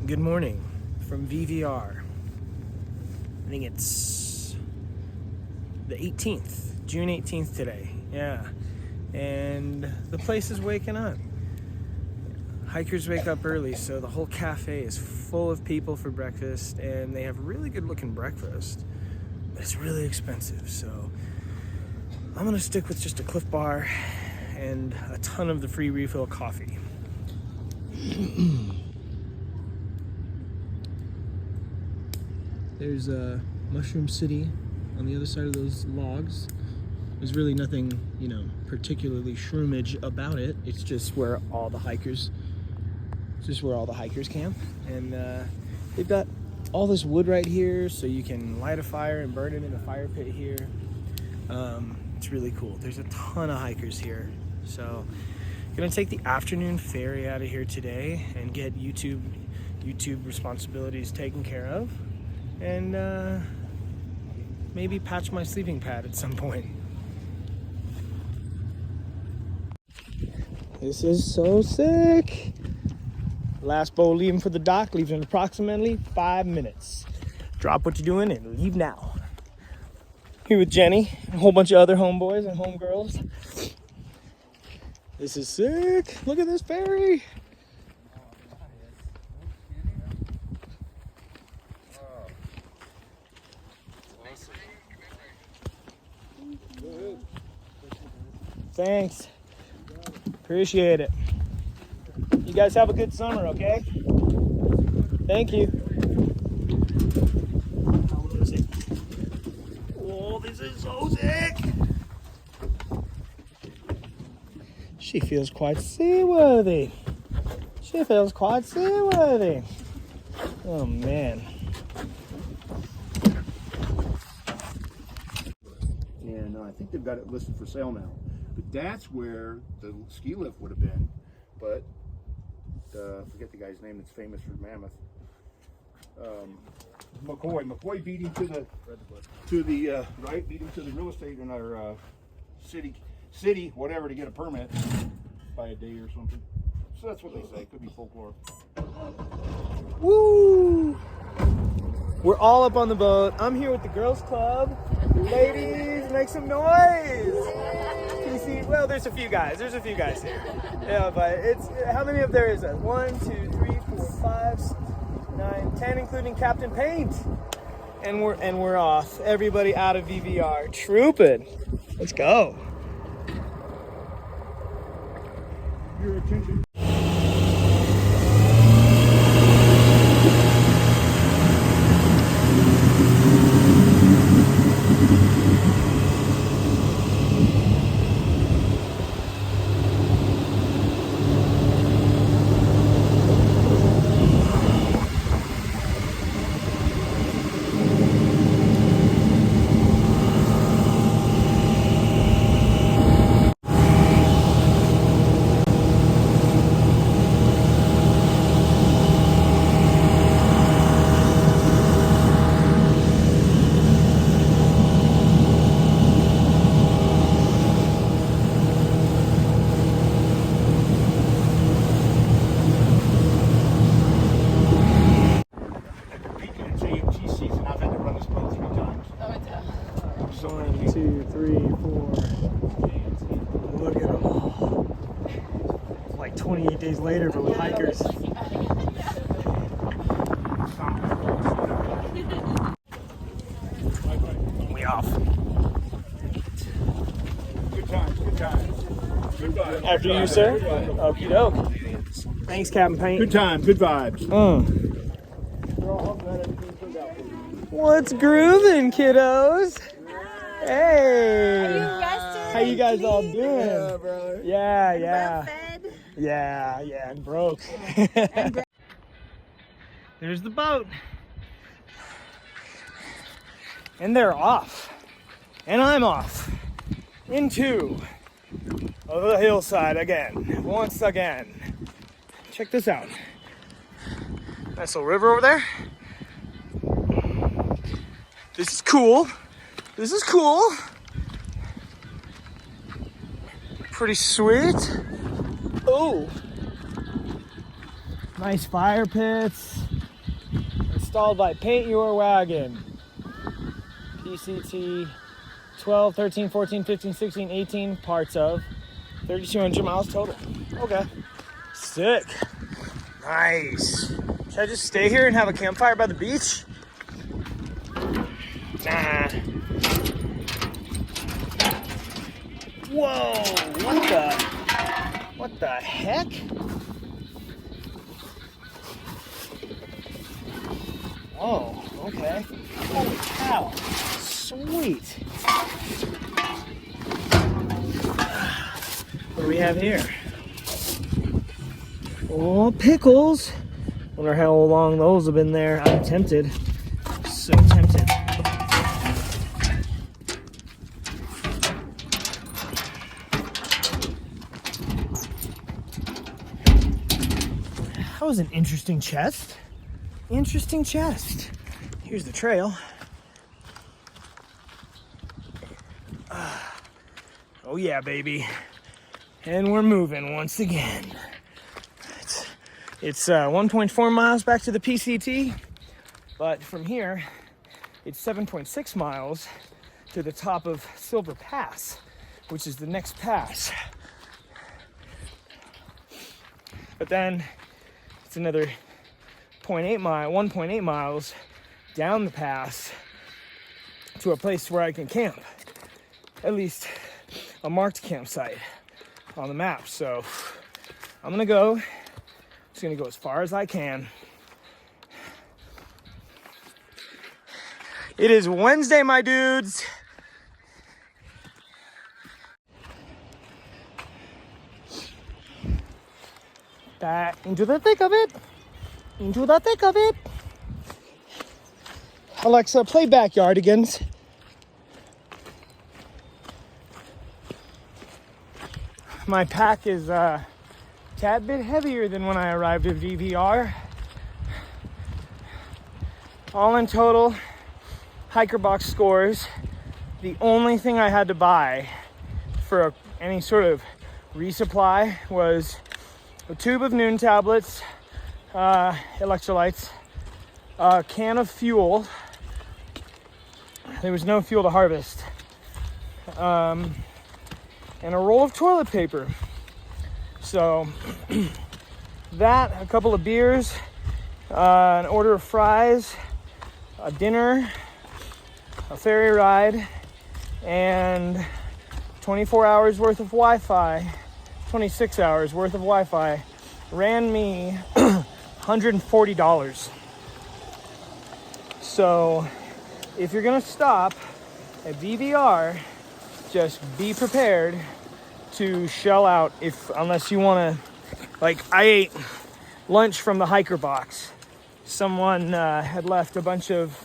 Good morning from VVR. I think it's the 18th, June 18th today. Yeah. And the place is waking up. Hikers wake up early, so the whole cafe is full of people for breakfast, and they have really good looking breakfast. But it's really expensive, so I'm gonna stick with just a Cliff Bar and a ton of the free refill coffee. There's a Mushroom City on the other side of those logs. There's really nothing, particularly shroomage about it. It's just where all the hikers camp. And they've got all this wood right here, so you can light a fire and burn it in the fire pit here. It's really cool. There's a ton of hikers here. So I'm gonna take the afternoon ferry out of here today and get YouTube responsibilities taken care of. And maybe patch my sleeping pad at some point. This is so sick. Last boat leaving for the dock leaves in approximately 5 minutes. Drop what you're doing and leave now. Here with Jenny and a whole bunch of other homeboys and homegirls. This is sick. Look at this ferry. Thanks. Appreciate it. You guys have a good summer, okay? Thank you. Oh, this is so sick. She feels quite seaworthy. Oh, man. And I think they've got it listed for sale now. But that's where the ski lift would have been. But I forget the guy's name that's famous for Mammoth. McCoy beat him to the beat him to the real estate in our city whatever to get a permit by a day or something. So that's what they say. It could be folklore. Woo! We're all up on the boat. I'm here with the girls club. Ladies, make some noise. You see, well, there's a few guys here. Yeah, but it's, how many of there is that? 1, 2, 3, 4, 5, 6, 9, 10, including Captain Paint. And we're off. Everybody out of VVR. Trooping. Let's go. Your attention. Look at them all. Like 28 days later, but with hikers. We off. Good times. Good After you, sir. Okie doke. Thanks, Captain Paint. Good time, good vibes. What's grooving, kiddos? Hey. Are you rested? How you guys all doing? Yeah, brother. Yeah. Well fed? Yeah, and broke. There's the boat. And they're off. And I'm off. Into the hillside again. Once again. Check this out. Nice little river over there. This is cool. Pretty sweet. Oh. Nice fire pits. installed by Paint Your Wagon. PCT 12, 13, 14, 15, 16, 18 parts of 3,200 miles total. Okay. Sick. Nice. Should I just stay here and have a campfire by the beach? Nah. Whoa, what the heck? Oh, okay. Holy cow. Sweet. What do we have here? Oh, pickles. Wonder how long those have been there. I'm tempted. So tempted. That was an interesting chest. Interesting chest. Here's the trail. Oh yeah, baby. And we're moving once again. It's 1.4 miles back to the PCT, but from here, it's 7.6 miles to the top of Silver Pass, which is the next pass. But then it's another 1.8 miles down the pass to a place where I can camp, at least a marked campsite on the map. So I'm gonna go. Just gonna go as far as I can. It is Wednesday, my dudes. Back into the thick of it. Into the thick of it. Alexa, play Backyardigans. My pack is a tad bit heavier than when I arrived at VVR. All in total, hiker box scores. The only thing I had to buy for any sort of resupply was a tube of Noon tablets, electrolytes, a can of fuel. There was no fuel to harvest. And a roll of toilet paper. So that, a couple of beers, an order of fries, a dinner, a ferry ride, and 24 hours worth of Wi-Fi, 26 hours worth of Wi-Fi ran me $140. So if you're gonna stop at VVR, just be prepared to shell out unless you want to. Like, I ate lunch from the hiker box. Someone had left a bunch of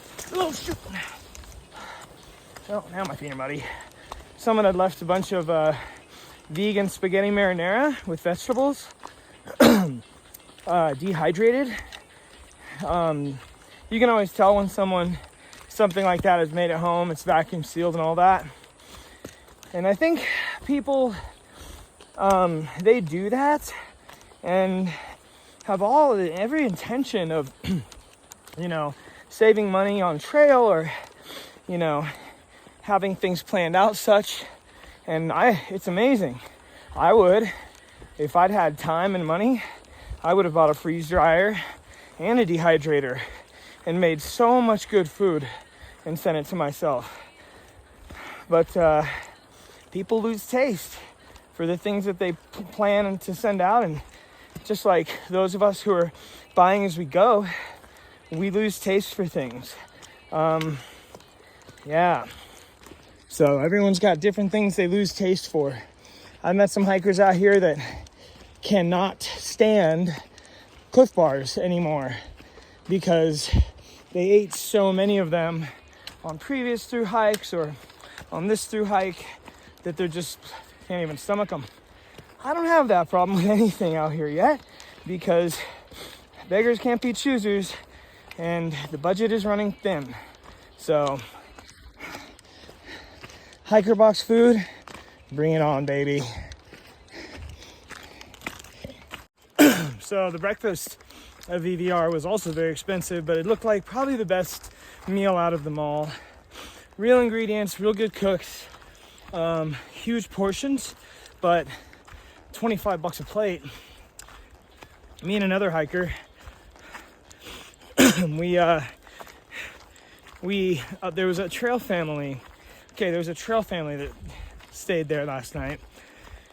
oh now my feet are muddy. Someone had left a bunch of vegan spaghetti marinara with vegetables, dehydrated. You can always tell when something like that is made at home. It's vacuum sealed and all that. And I think people, they do that and have every intention of, saving money on trail or, having things planned out such. And it's amazing. I would, if I'd had time and money, I would have bought a freeze dryer and a dehydrator and made so much good food and sent it to myself. But people lose taste for the things that they plan to send out, and just like those of us who are buying as we go, we lose taste for things. Yeah. So everyone's got different things they lose taste for. I've met some hikers out here that cannot stand Cliff Bars anymore because they ate so many of them on previous through hikes or on this through hike that they're just can't even stomach them. I don't have that problem with anything out here yet because beggars can't be choosers and the budget is running thin. So hiker box food, bring it on, baby. So the breakfast at VVR was also very expensive, but it looked like probably the best meal out of them all. Real ingredients, real good cooks, huge portions, but 25 bucks a plate. Me and another hiker, there was a trail family. Okay, there was a trail family that stayed there last night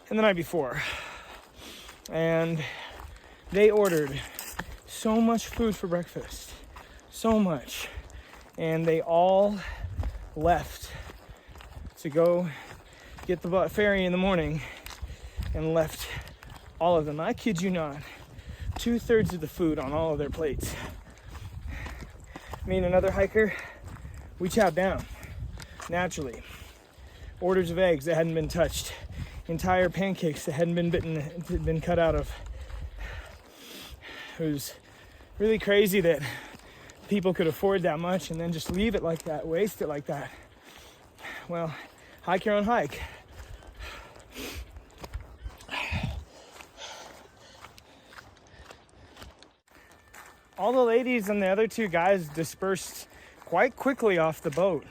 and the night before, and they ordered so much food for breakfast, so much, and they all left to go get the ferry in the morning and left all of them. I kid you not, 2/3 of the food on all of their plates. Me and another hiker, we chowed down naturally. Orders of eggs that hadn't been touched, entire pancakes that hadn't been cut out of. It was really crazy that people could afford that much and then just leave it like that, waste it like that. Well, hike your own hike. All the ladies and the other two guys dispersed quite quickly off the boat.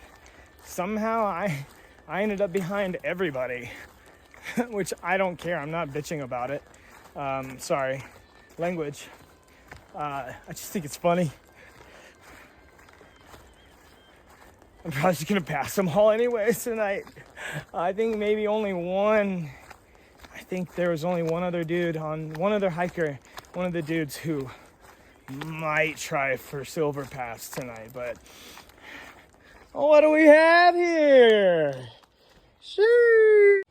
Somehow I ended up behind everybody, which I don't care. I'm not bitching about it. Sorry, language. I just think it's funny. I'm probably just gonna pass them all anyways tonight. I think maybe only one. I think there was only one other hiker, one of the dudes who might try for Silver Pass tonight, but what do we have here? Sure.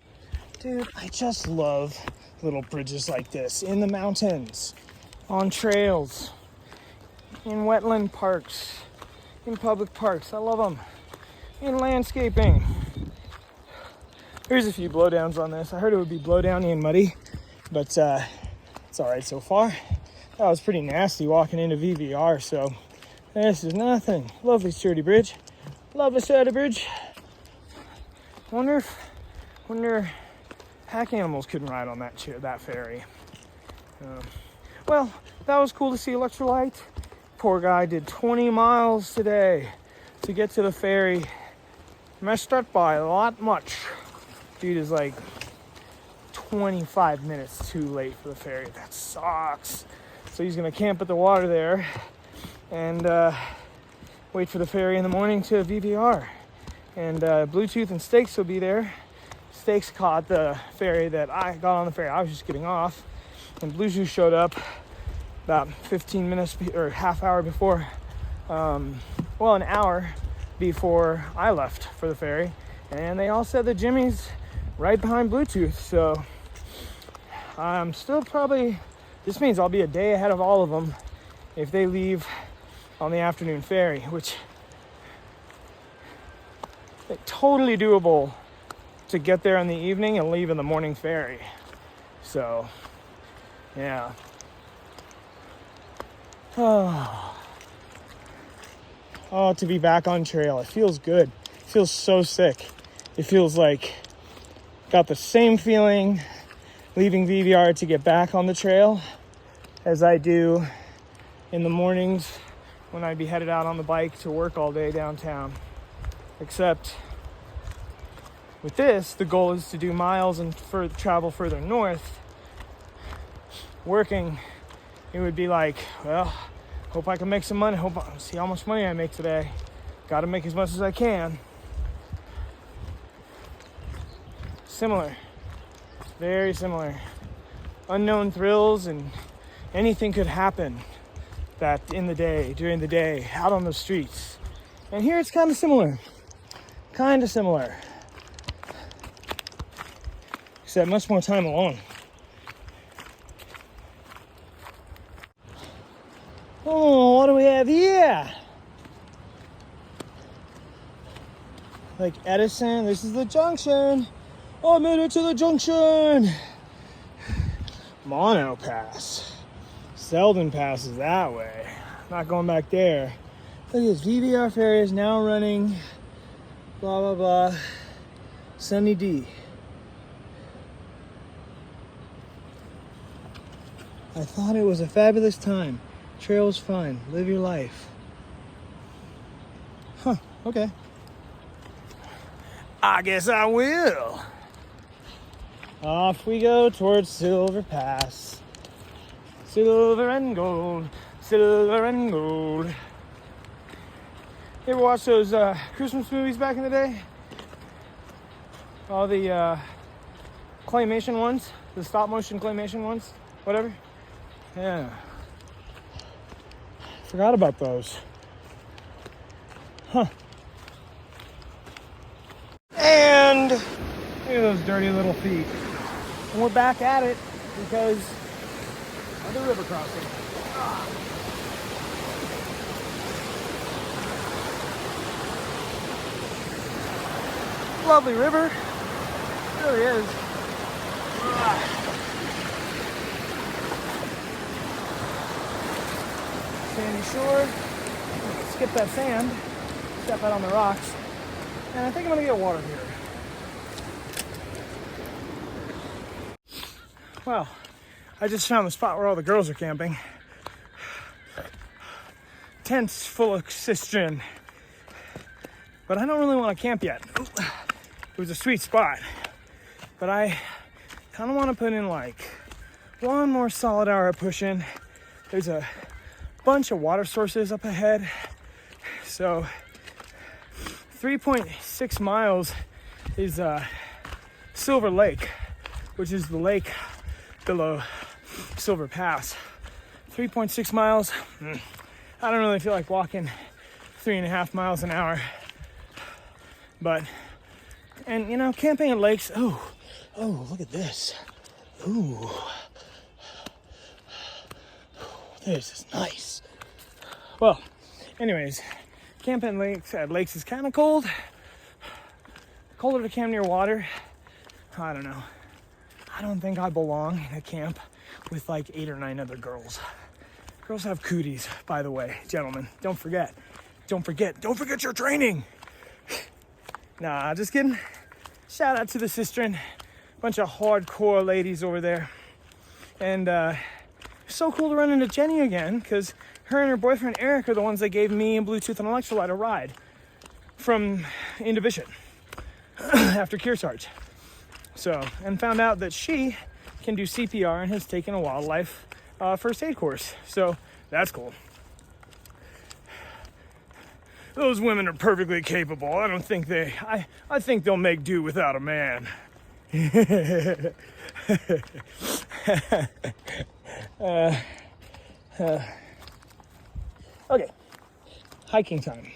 Dude, I just love little bridges like this in the mountains, on trails, in wetland parks, in public parks. I love them. In landscaping. Here's a few blowdowns on this. I heard it would be blowdowny and muddy, but it's all right so far. That was pretty nasty walking into VVR, so this is nothing. Lovely sturdy bridge. Lovely sturdy bridge. Wonder pack animals couldn't ride on that ferry. Well, that was cool to see Electrolyte. Poor guy did 20 miles today to get to the ferry. Messed up by a lot much. Dude is like 25 minutes too late for the ferry. That sucks. So he's gonna camp at the water there and wait for the ferry in the morning to VVR. And Bluetooth and Stakes will be there. Stakes caught the ferry that I got on the ferry. I was just getting off, and Bluetooth showed up about 15 minutes or half hour before, an hour before I left for the ferry. And they all said that Jimmy's right behind Bluetooth. So I'm still probably. This means I'll be a day ahead of all of them if they leave on the afternoon ferry, which is totally doable to get there in the evening and leave in the morning ferry. So, yeah. Oh, to be back on trail. It feels good. It feels so sick. It feels like got the same feeling leaving VVR to get back on the trail as I do in the mornings when I'd be headed out on the bike to work all day downtown. Except with this, the goal is to do miles and travel further north. Working, it would be like, well, hope I can make some money. See how much money I make today. Got to make as much as I can. Similar. Very similar. Unknown thrills, and anything could happen that during the day, out on the streets. And here it's kind of similar. Except much more time alone. Oh, what do we have here? Like Edison, this is the junction. I made it to the junction. Mono Pass. Selden passes that way. Not going back there. Look at this. VVR ferry is now running. Blah, blah, blah. Sunny D. I thought it was a fabulous time Trail's fine. Live your life. Huh, okay. I guess I will. Off we go towards Silver Pass. Silver and gold, silver and gold. You ever watch those Christmas movies back in the day? All the claymation ones, the stop motion claymation ones, whatever. Yeah. Forgot about those. Huh. And look at those dirty little feet. And we're back at it because of the river crossing. Lovely river. It really is. Sandy shore. Skip that sand. Step out on the rocks. And I think I'm gonna get water here. Well, I just found the spot where all the girls are camping. Tents full of cistern. But I don't really want to camp yet. It was a sweet spot. But I kind of want to put in like one more solid hour of pushing. There's a bunch of water sources up ahead. So 3.6 miles is Silver Lake, which is the lake below Silver Pass. 3.6 miles. I don't really feel like walking 3.5 miles an hour. But, and you know, camping at lakes, oh, look at this. Ooh. This is nice. Well, anyways, camping at lakes is kind of cold. Colder to camp near water. I don't know. I don't think I belong in a camp with like 8 or 9 other girls. Girls have cooties, by the way, gentlemen. Don't forget your training. Nah, just kidding. Shout out to the cistern. Bunch of hardcore ladies over there. And so cool to run into Jenny again, because her and her boyfriend Eric are the ones that gave me and Bluetooth and Electrolyte a ride from into Bishop after Kearsarge. So, and found out that she can do CPR and has taken a wildlife first aid course. So that's cool. Those women are perfectly capable. I don't think I think they'll make do without a man. Okay, hiking time.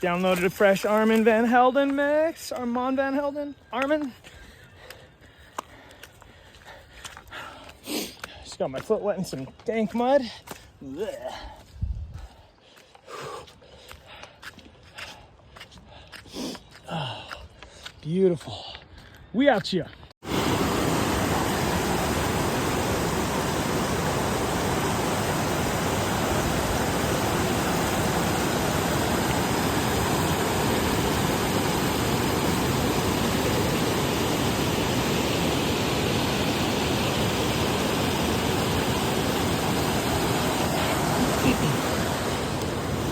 Downloaded a fresh Armin Van Helden mix. Armand Van Helden? Armin? Just got my foot wet in some dank mud. Blech. Oh, beautiful. We out here.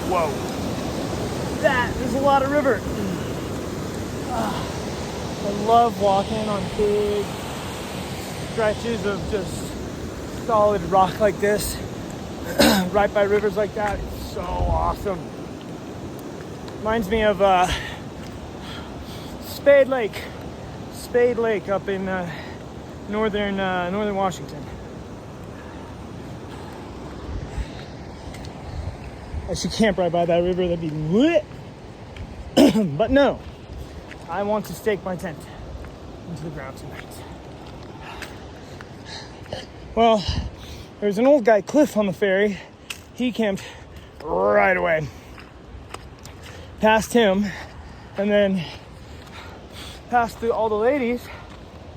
Whoa, that is a lot of river. I love walking on big stretches of just solid rock like this, right by rivers like that. It's so awesome. Reminds me of Spade Lake up in northern Washington. I should camp right by that river. That'd be lit. But no, I want to stake my tent into the ground tonight. Well, there's an old guy, Cliff, on the ferry. He camped right away. Past him, and then past all the ladies.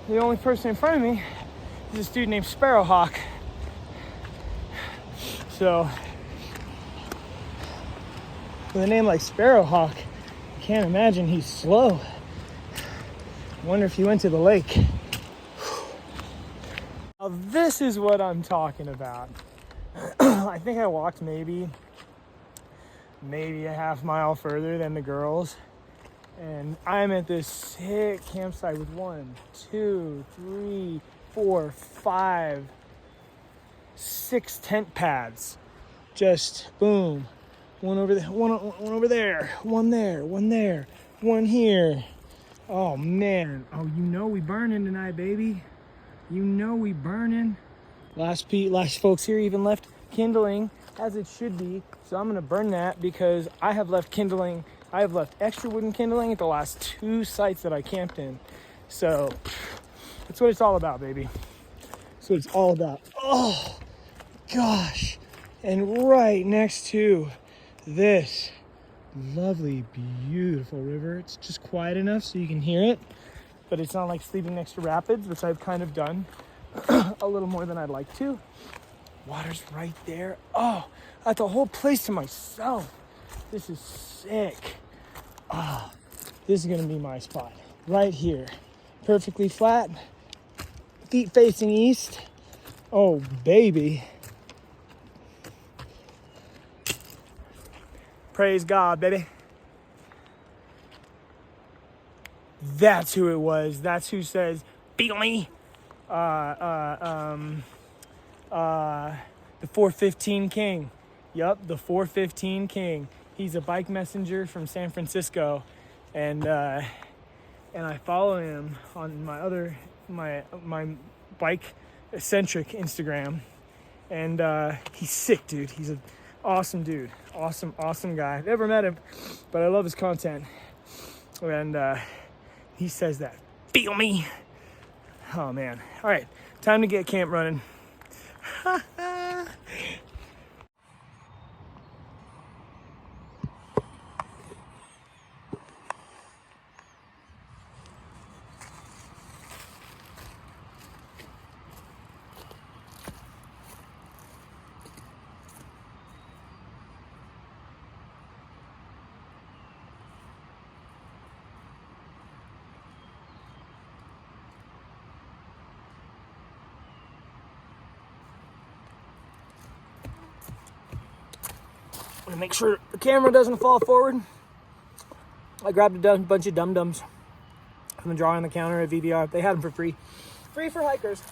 The only person in front of me is this dude named Sparrowhawk. So, with a name like Sparrowhawk, I can't imagine he's slow. I wonder if he went to the lake. Now this is what I'm talking about. I think I walked maybe a half mile further than the girls. And I'm at this sick campsite with 1, 2, 3, 4, 5, 6 tent pads. Just boom. One over there, one over there, one there, one here. Oh man. Oh, you know we burning tonight, baby. You know we burning. Last folks here even left kindling, as it should be. So I'm gonna burn that because I have left kindling. I have left extra wooden kindling at the last 2 sites that I camped in. So that's what it's all about, baby. That's what it's all about. Oh gosh. And right next to this lovely, beautiful river. It's just quiet enough so you can hear it, but it's not like sleeping next to rapids, which I've kind of done a little more than I'd like to. Water's right there. Oh, I got the whole place to myself. This is sick. Oh, this is gonna be my spot right here. Perfectly flat, feet facing east. Oh, baby. Praise God, baby. That's who it was. That's who says, "Feel me." The 415 King. Yup, the 415 King. He's a bike messenger from San Francisco, and I follow him on my bike eccentric Instagram, and he's sick, dude. He's an awesome dude, awesome guy. I've never met him, but I love his content, and he says that, "Feel me." Oh man. All right, time to get camp running. To make sure the camera doesn't fall forward, I grabbed a bunch of dum-dums from the drawer on the counter at VVR. They had them for free. Free for hikers.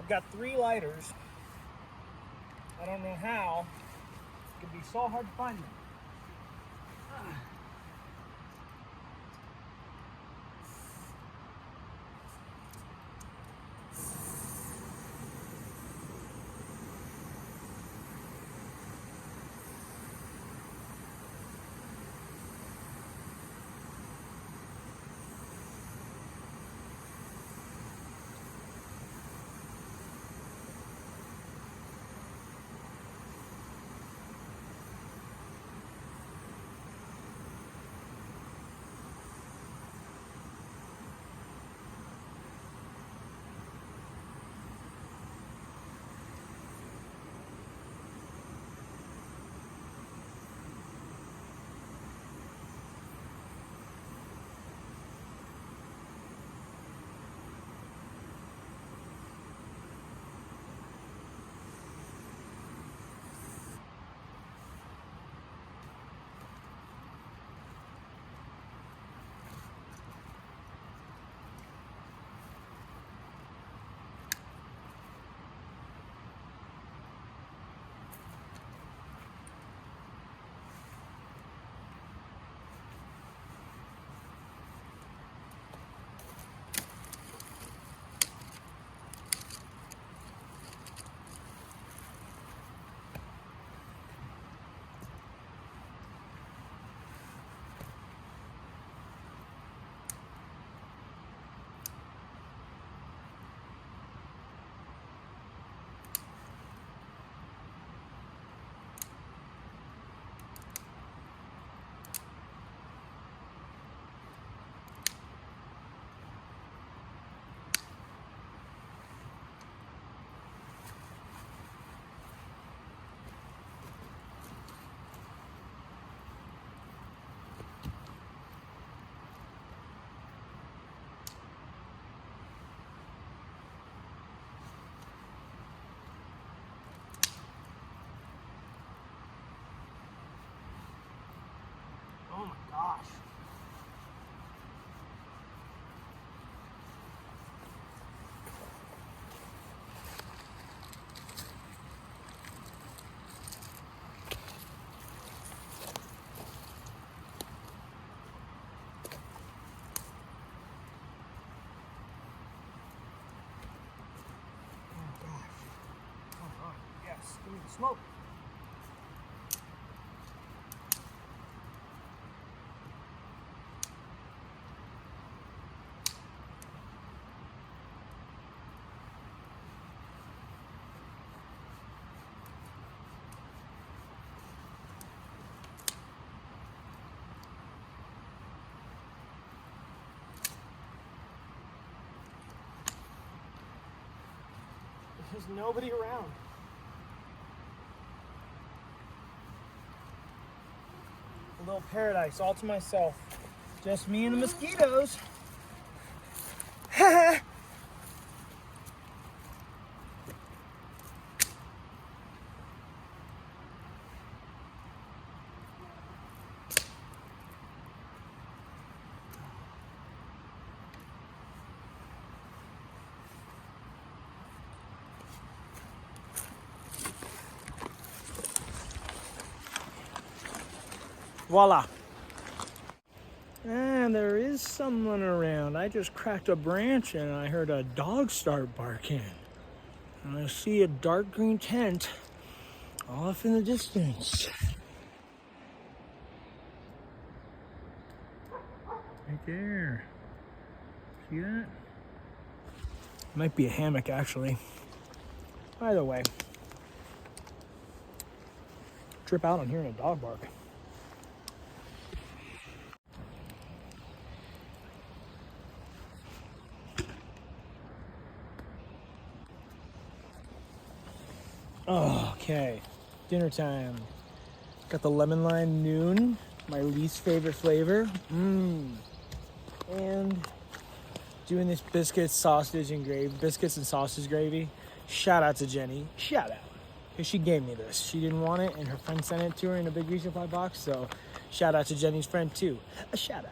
I've got 3 lighters. I don't know how. It could be so hard to find them. Oh my gosh. Oh gosh. Oh, yes, give me the smoke. There's nobody around. A little paradise all to myself. Just me and the mosquitoes. Voila. And there is someone around. I just cracked a branch and I heard a dog start barking. And I see a dark green tent off in the distance. Right there. See that? Might be a hammock actually. Either way. Trip out on hearing a dog bark. Oh, okay, dinner time. Got the lemon lime noon, my least favorite flavor. And doing this biscuits and sausage gravy. Shout out to Jenny. Shout out. Because she gave me this. She didn't want it and her friend sent it to her in a big resupply box. So shout out to Jenny's friend too. A shout out.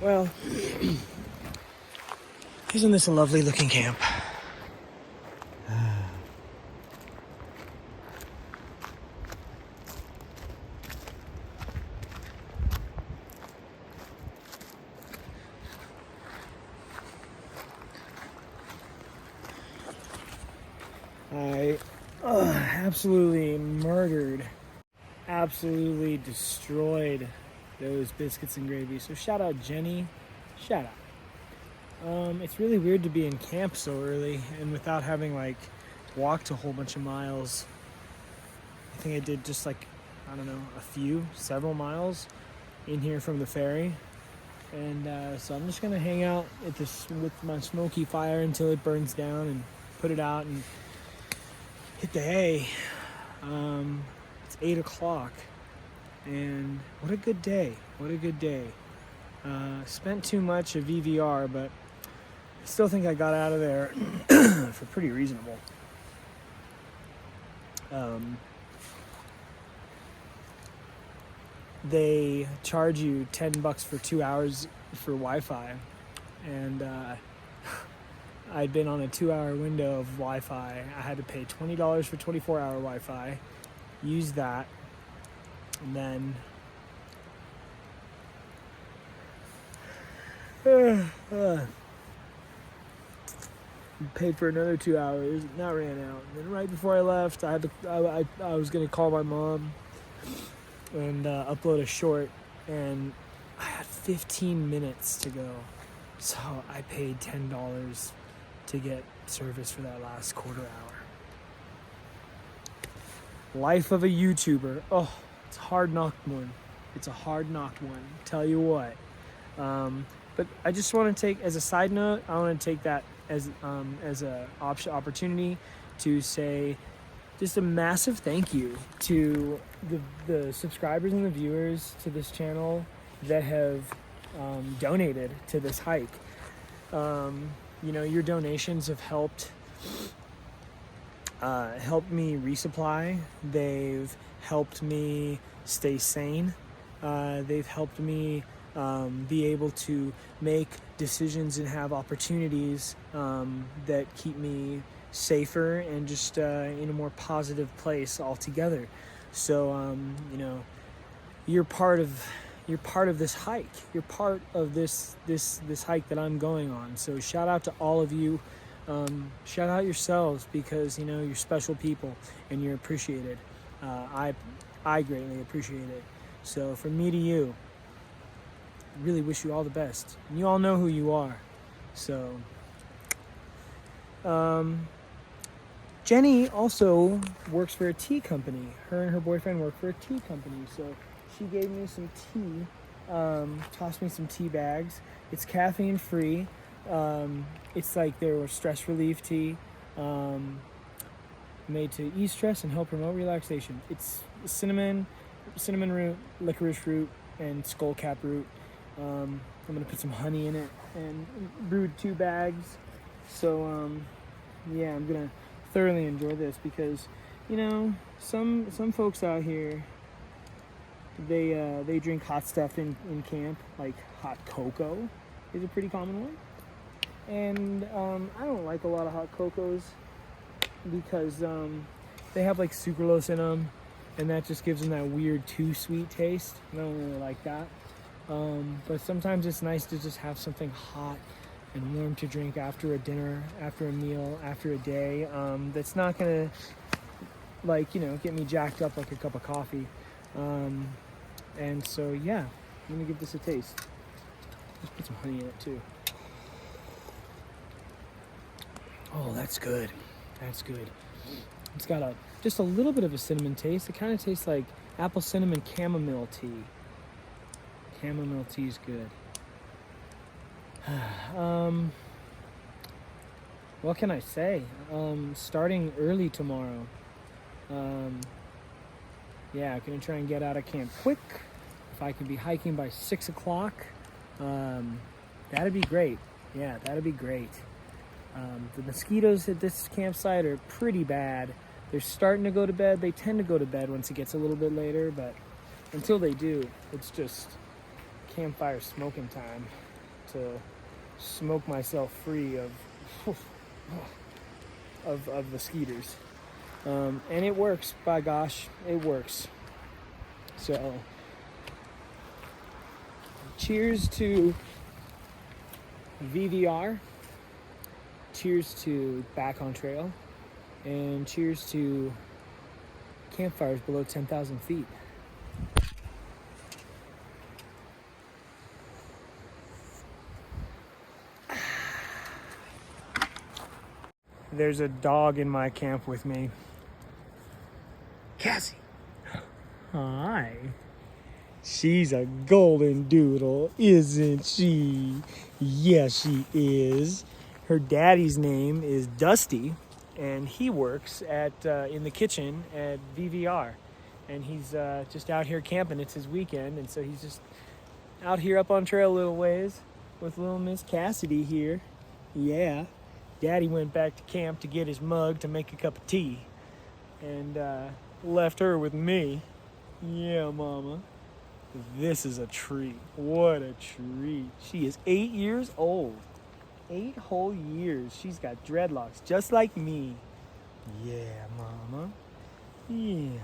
Well, isn't this a lovely looking camp? I absolutely murdered, absolutely destroyed those biscuits and gravy. So shout out Jenny, shout out. It's really weird to be in camp so early and without having like walked a whole bunch of miles. I think I did just like, I don't know, several miles in here from the ferry. And so I'm just gonna hang out at this with my smoky fire until it burns down and put it out and hit the hay. It's 8 o'clock and what a good day. What a good day. Spent too much of VVR, but I still think I got out of there for pretty reasonable. They charge you $10 for 2 hours for Wi-Fi, and I'd been on a 2-hour window of Wi-Fi. I had to pay $20 for 24-hour Wi-Fi, use that, and then paid for another 2 hours, and that ran out. And then right before I left, I was gonna call my mom and upload a short, and I had 15 minutes to go, so I paid $10 to get service for that last quarter hour. Life of a YouTuber. Oh, it's a hard knocked one. It's a hard knocked one. Tell you what. But I just want to take, as a side note, I want to take that as a opportunity to say just a massive thank you to the subscribers and the viewers to this channel that have donated to this hike. Your donations have helped me resupply. They've helped me stay sane. They've helped me be able to make decisions and have opportunities that keep me safer and just in a more positive place altogether. So you're part of this hike. You're part of this hike that I'm going on. So shout out to all of you. Shout out yourselves, because you're special people and you're appreciated. I greatly appreciate it. So from me to you, I really wish you all the best. And you all know who you are. So Jenny also works for a tea company. Her and her boyfriend work for a tea company. So she gave me some tea, tossed me some tea bags. It's caffeine free. It's like there was stress relief tea, made to ease stress and help promote relaxation. It's cinnamon root, licorice root, and skullcap root. I'm gonna put some honey in it and brewed 2 bags. So I'm gonna thoroughly enjoy this, because some folks out here, they drink hot stuff in camp, like hot cocoa is a pretty common one. And I don't like a lot of hot cocos because they have like sucralose in them, and that just gives them that weird too sweet taste. I don't really like that. But sometimes it's nice to just have something hot and warm to drink after a dinner, after a meal, after a day. That's not gonna get me jacked up like a cup of coffee. And so I'm gonna give this a taste. Just put some honey in it too. Oh, that's good. That's good. It's got just a little bit of a cinnamon taste. It kind of tastes like apple cinnamon chamomile tea. Chamomile tea is good. What can I say? Starting early tomorrow. Gonna try and get out of camp quick. If I can be hiking by 6 o'clock, that'd be great. Yeah, that'd be great. The mosquitoes at this campsite are pretty bad. They're starting to go to bed. They tend to go to bed once it gets a little bit later, but until they do, it's just campfire smoking time. to smoke myself free of the skeeters. And it works, by gosh, it works. So, cheers to VVR, cheers to Back on Trail, and cheers to campfires below 10,000 feet. There's a dog in my camp with me. Cassie. Hi. She's a golden doodle, isn't she? Yeah, she is. Her daddy's name is Dusty, and he works at in the kitchen at VVR. And he's just out here camping. It's his weekend, and so he's just out here up on trail a little ways with little Miss Cassidy here. Yeah. Daddy went back to camp to get his mug to make a cup of tea, and left her with me. Yeah, Mama. This is a treat. What a treat. She is 8 years old. 8 whole years. She's got dreadlocks just like me. Yeah, Mama. Yeah,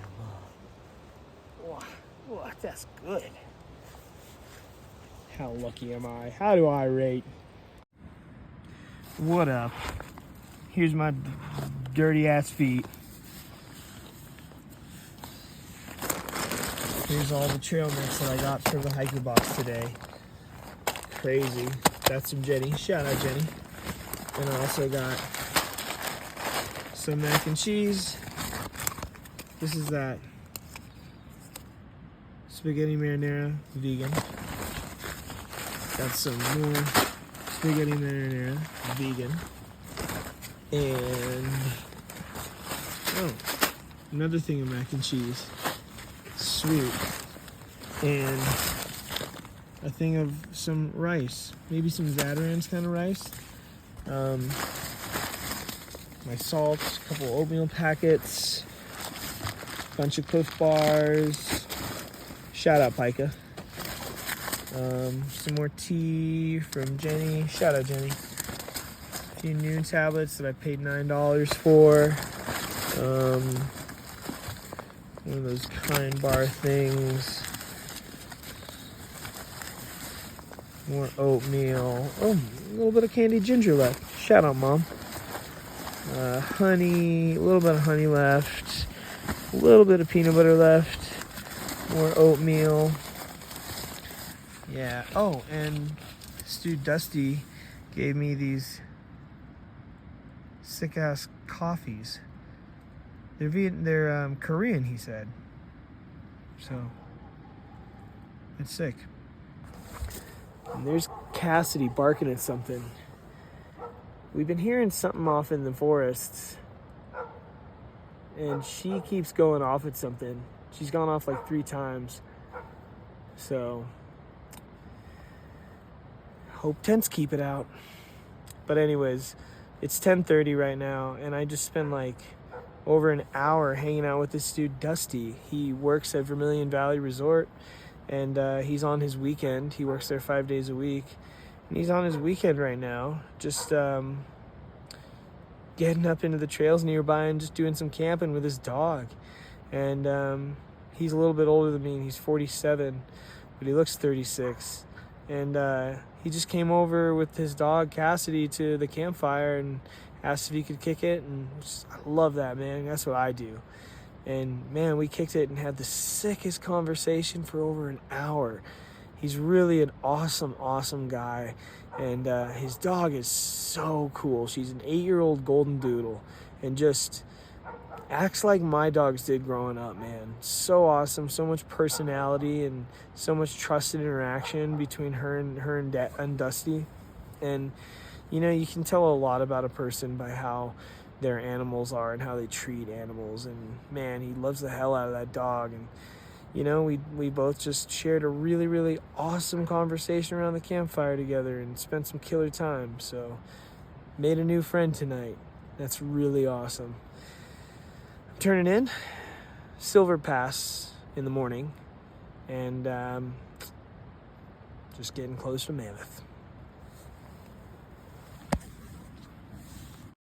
Mama. Oh, that's good. How lucky am I? How do I rate? What up? Here's my dirty ass feet. Here's all the trail mix that I got for the hiker box today. Crazy. That's from Jenny. Shout out, Jenny. And I also got some mac and cheese. This is that spaghetti marinara vegan. Got some more spaghetti marinara vegan. And another thing of mac and cheese. Sweet. And a thing of some rice. Maybe some Zatarain's kind of rice. My salt, a couple oatmeal packets, bunch of Cliff Bars. Shout out Pica. Some more tea from Jenny. Shout out Jenny. A few Noon tablets that I paid $9 for. One of those Kind Bar things. More oatmeal. Oh, a little bit of candied ginger left. Shout out, Mom. Honey, a little bit of honey left. A little bit of peanut butter left. More oatmeal. Yeah. Oh, and this dude Dusty gave me these sick ass coffees. They're Korean, he said. So it's sick. And there's Cassidy barking at something. We've been hearing something off in the forests, and she keeps going off at something. She's gone off like 3 times. So hope tents keep it out. But anyways, it's 10:30 right now, and I just spent like over an hour hanging out with this dude Dusty. He works at Vermilion Valley Resort, and he's on his weekend. He works there 5 days a week, and he's on his weekend right now, just getting up into the trails nearby and just doing some camping with his dog. And he's a little bit older than me, and he's 47, but he looks 36. And he just came over with his dog Cassidy to the campfire and asked if he could kick it, and I love that, man. That's what I do. And man, we kicked it and had the sickest conversation for over an hour. He's really an awesome guy, and his dog is so cool. She's an 8-year-old golden doodle, and just acts like my dogs did growing up, man. So awesome, so much personality, and so much trusted interaction between her and Dusty. And you know, you can tell a lot about a person by how their animals are and how they treat animals. And man, he loves the hell out of that dog. And you know, we both just shared a really awesome conversation around the campfire together and spent some killer time. So made a new friend tonight. That's really awesome. I'm turning in Silver Pass in the morning, and just getting close to Mammoth.